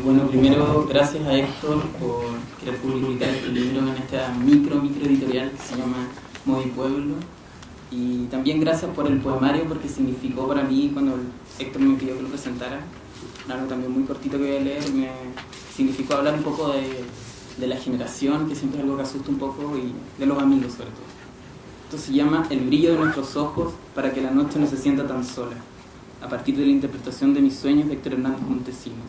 Bueno, primero, gracias a Héctor por querer publicar este libro en esta micro editorial que se llama Movi Pueblo. Y también gracias por el poemario, porque significó para mí, cuando Héctor me pidió que lo presentara, algo también muy cortito que voy a leer, me significó hablar un poco de la generación, que siempre es algo que asusta un poco, y de los amigos sobre todo. Esto se llama El brillo de nuestros ojos para que la noche no se sienta tan sola, a partir de la interpretación de mis sueños de Héctor Hernández Montesinos.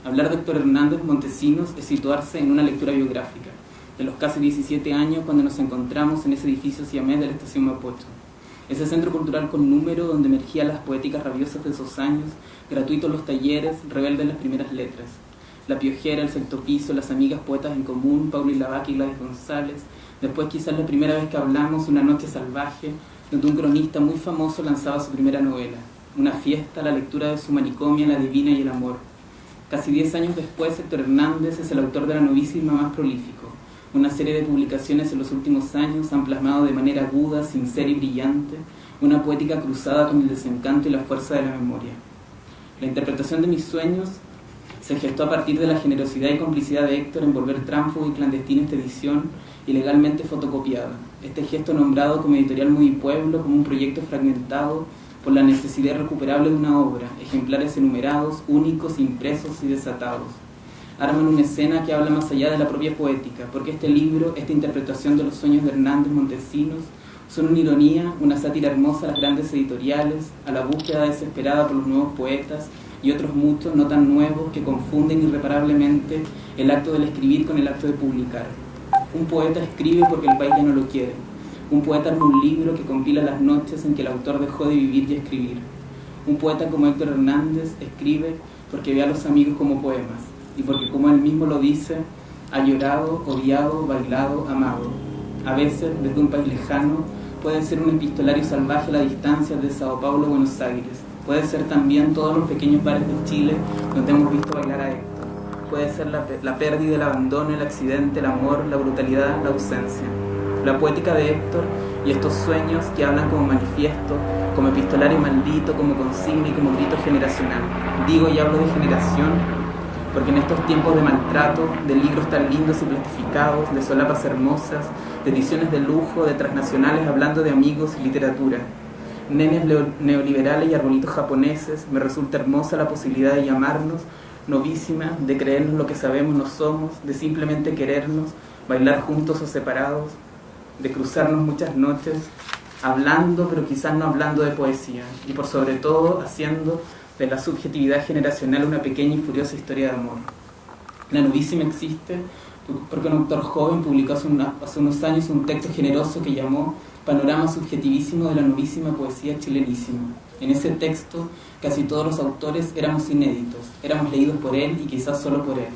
Hablar de Héctor Hernández Montesinos es situarse en una lectura biográfica, de los casi 17 años cuando nos encontramos en ese edificio siamés de la estación Mapocho. Ese centro cultural con número donde emergían las poéticas rabiosas de esos años, gratuitos los talleres, rebeldes las primeras letras. La Piojera, el Sexto Piso, las amigas poetas en común, Paula Lavaca y Gladys González. Después quizás la primera vez que hablamos, Una noche salvaje, donde un cronista muy famoso lanzaba su primera novela. Una fiesta, la lectura de su Manicomia, La Divina y el Amor. Casi 10 años después, Héctor Hernández es el autor de la novísima más prolífico. Una serie de publicaciones en los últimos años han plasmado de manera aguda, sincera y brillante una poética cruzada con el desencanto y la fuerza de la memoria. La interpretación de mis sueños se gestó a partir de la generosidad y complicidad de Héctor en volver tránsfugo y clandestina esta edición ilegalmente fotocopiada. Este gesto nombrado como Editorial Movi Pueblo como un proyecto fragmentado por la necesidad irrecuperable de una obra, ejemplares enumerados, únicos, impresos y desatados. Arman una escena que habla más allá de la propia poética, porque este libro, esta interpretación de los sueños de Hernández Montesinos, son una ironía, una sátira hermosa a las grandes editoriales, a la búsqueda desesperada por los nuevos poetas y otros muchos no tan nuevos que confunden irreparablemente el acto del escribir con el acto de publicar. Un poeta escribe porque el país ya no lo quiere. Un poeta arma un libro que compila las noches en que el autor dejó de vivir y escribir. Un poeta como Héctor Hernández escribe porque ve a los amigos como poemas y porque, como él mismo lo dice, ha llorado, odiado, bailado, amado. A veces, desde un país lejano, puede ser un epistolario salvaje a la distancia de Sao Paulo a Buenos Aires. Puede ser también todos los pequeños bares de Chile donde hemos visto bailar a Héctor. Puede ser la pérdida, el abandono, el accidente, el amor, la brutalidad, la ausencia. La poética de Héctor y estos sueños que hablan como manifiesto, como epistolario maldito, como consigna y como grito generacional. Digo y hablo de generación porque en estos tiempos de maltrato, de libros tan lindos y plastificados, de solapas hermosas, de ediciones de lujo, de transnacionales hablando de amigos y literatura, nenes neoliberales y arbolitos japoneses, me resulta hermosa la posibilidad de llamarnos novísima, de creernos lo que sabemos no somos, de simplemente querernos, bailar juntos o separados, de cruzarnos muchas noches, hablando, pero quizás no hablando de poesía, y por sobre todo haciendo de la subjetividad generacional una pequeña y furiosa historia de amor. La novísima existe porque un autor joven publicó hace unos años un texto generoso que llamó Panorama subjetivísimo de la novísima poesía chilenísima. En ese texto, casi todos los autores éramos inéditos, éramos leídos por él y quizás solo por él.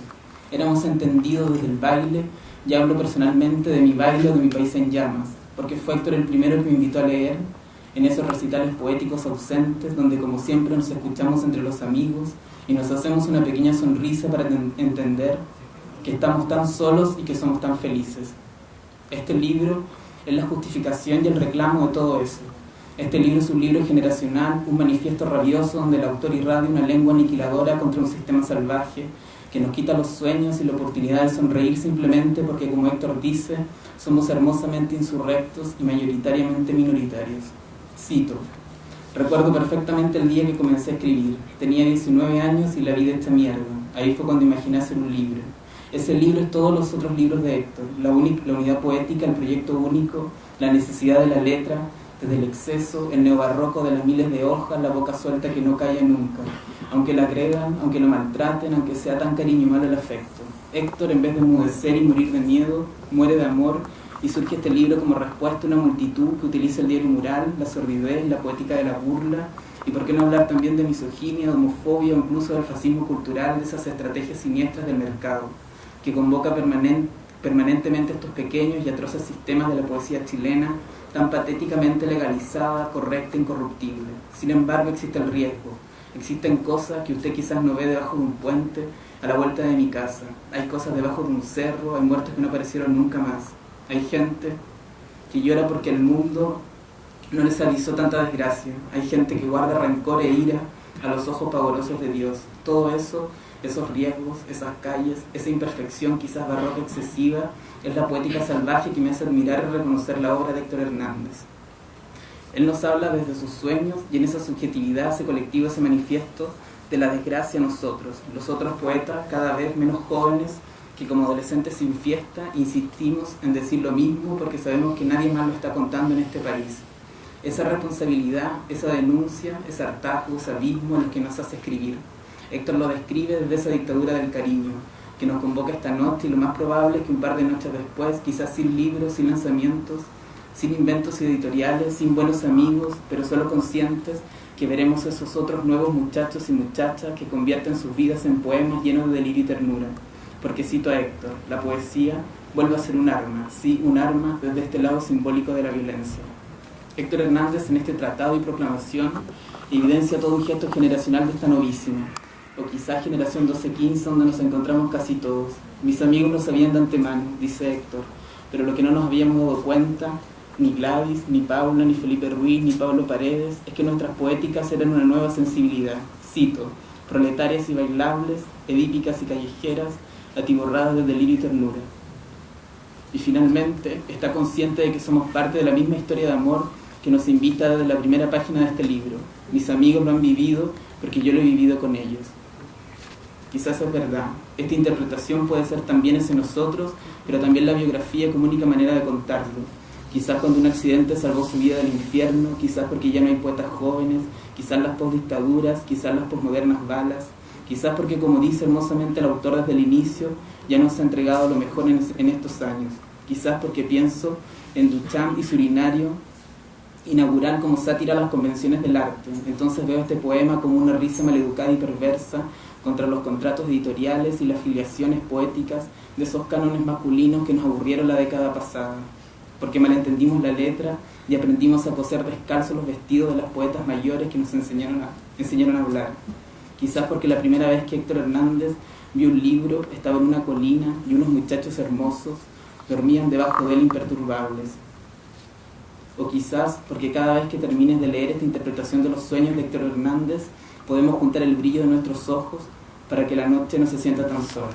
Éramos entendidos desde el baile. Ya hablo personalmente de mi baile o de mi país en llamas, porque fue Héctor el primero que me invitó a leer en esos recitales poéticos ausentes, donde como siempre nos escuchamos entre los amigos y nos hacemos una pequeña sonrisa para entender que estamos tan solos y que somos tan felices. Este libro es la justificación y el reclamo de todo eso. Este libro es un libro generacional, un manifiesto rabioso donde el autor irradia una lengua aniquiladora contra un sistema salvaje que nos quita los sueños y la oportunidad de sonreír simplemente porque, como Héctor dice, somos hermosamente insurrectos y mayoritariamente minoritarios. Cito: recuerdo perfectamente el día que comencé a escribir. Tenía 19 años y la vida hecha mierda. Ahí fue cuando imaginé hacer un libro. Ese libro es todos los otros libros de Héctor. La unidad poética, el proyecto único, la necesidad de la letra, desde el exceso, el neobarroco de las miles de hojas, la boca suelta que no calla nunca. Aunque la agregan, aunque lo maltraten, aunque sea tan cariño y mal el afecto. Héctor, en vez de enmudecer y morir de miedo, muere de amor, y surge este libro como respuesta a una multitud que utiliza el diario mural, la sordidez, la poética de la burla, y por qué no hablar también de misoginia, de homofobia o incluso del fascismo cultural, de esas estrategias siniestras del mercado, que convoca permanentemente estos pequeños y atroces sistemas de la poesía chilena, tan patéticamente legalizada, correcta, incorruptible. Sin embargo, existe el riesgo. Existen cosas que usted quizás no ve debajo de un puente a la vuelta de mi casa. Hay cosas debajo de un cerro, hay muertos que no aparecieron nunca más. Hay gente que llora porque el mundo no les avisó tanta desgracia. Hay gente que guarda rencor e ira a los ojos pavorosos de Dios. Todo eso, esos riesgos, esas calles, esa imperfección quizás barroca excesiva, es la poética salvaje que me hace admirar y reconocer la obra de Héctor Hernández. Él nos habla desde sus sueños y en esa subjetividad ese colectivo, ese manifiesto de la desgracia a nosotros, los otros poetas cada vez menos jóvenes que como adolescentes sin fiesta insistimos en decir lo mismo porque sabemos que nadie más lo está contando en este país. Esa responsabilidad, esa denuncia, ese hartazgo, ese abismo en el que nos hace escribir. Héctor lo describe desde esa dictadura del cariño, que nos convoca esta noche y lo más probable es que un par de noches después, quizás sin libros, sin lanzamientos, sin inventos editoriales, sin buenos amigos, pero solo conscientes que veremos esos otros nuevos muchachos y muchachas que convierten sus vidas en poemas llenos de delirio y ternura. Porque cito a Héctor, la poesía vuelve a ser un arma, sí, un arma desde este lado simbólico de la violencia. Héctor Hernández en este tratado y proclamación evidencia todo un gesto generacional de esta novísima, o quizás generación 12-15 donde nos encontramos casi todos. Mis amigos lo sabían de antemano, dice Héctor, pero lo que no nos habíamos dado cuenta, ni Gladys, ni Paula, ni Felipe Ruiz, ni Pablo Paredes, es que nuestras poéticas eran una nueva sensibilidad, cito, proletarias y bailables, edípicas y callejeras, atiborradas de delirio y ternura. Y finalmente, está consciente de que somos parte de la misma historia de amor que nos invita desde la primera página de este libro. Mis amigos lo han vivido porque yo lo he vivido con ellos. Quizás es verdad, esta interpretación puede ser también ese nosotros, pero también la biografía como única manera de contarlo. Quizás cuando un accidente salvó su vida del infierno, quizás porque ya no hay poetas jóvenes, quizás las postdictaduras, quizás las posmodernas balas, quizás porque, como dice hermosamente el autor desde el inicio, ya nos ha entregado lo mejor en estos años. Quizás porque pienso en Duchamp y su Urinario inaugurar como sátira las convenciones del arte. Entonces veo este poema como una risa maleducada y perversa contra los contratos editoriales y las filiaciones poéticas de esos cánones masculinos que nos aburrieron la década pasada. Porque malentendimos la letra y aprendimos a coser descalzos los vestidos de las poetas mayores que nos enseñaron a hablar. Quizás porque la primera vez que Héctor Hernández vio un libro estaba en una colina y unos muchachos hermosos dormían debajo de él imperturbables. O quizás porque cada vez que termines de leer esta interpretación de los sueños de Héctor Hernández podemos juntar el brillo de nuestros ojos para que la noche no se sienta tan sola.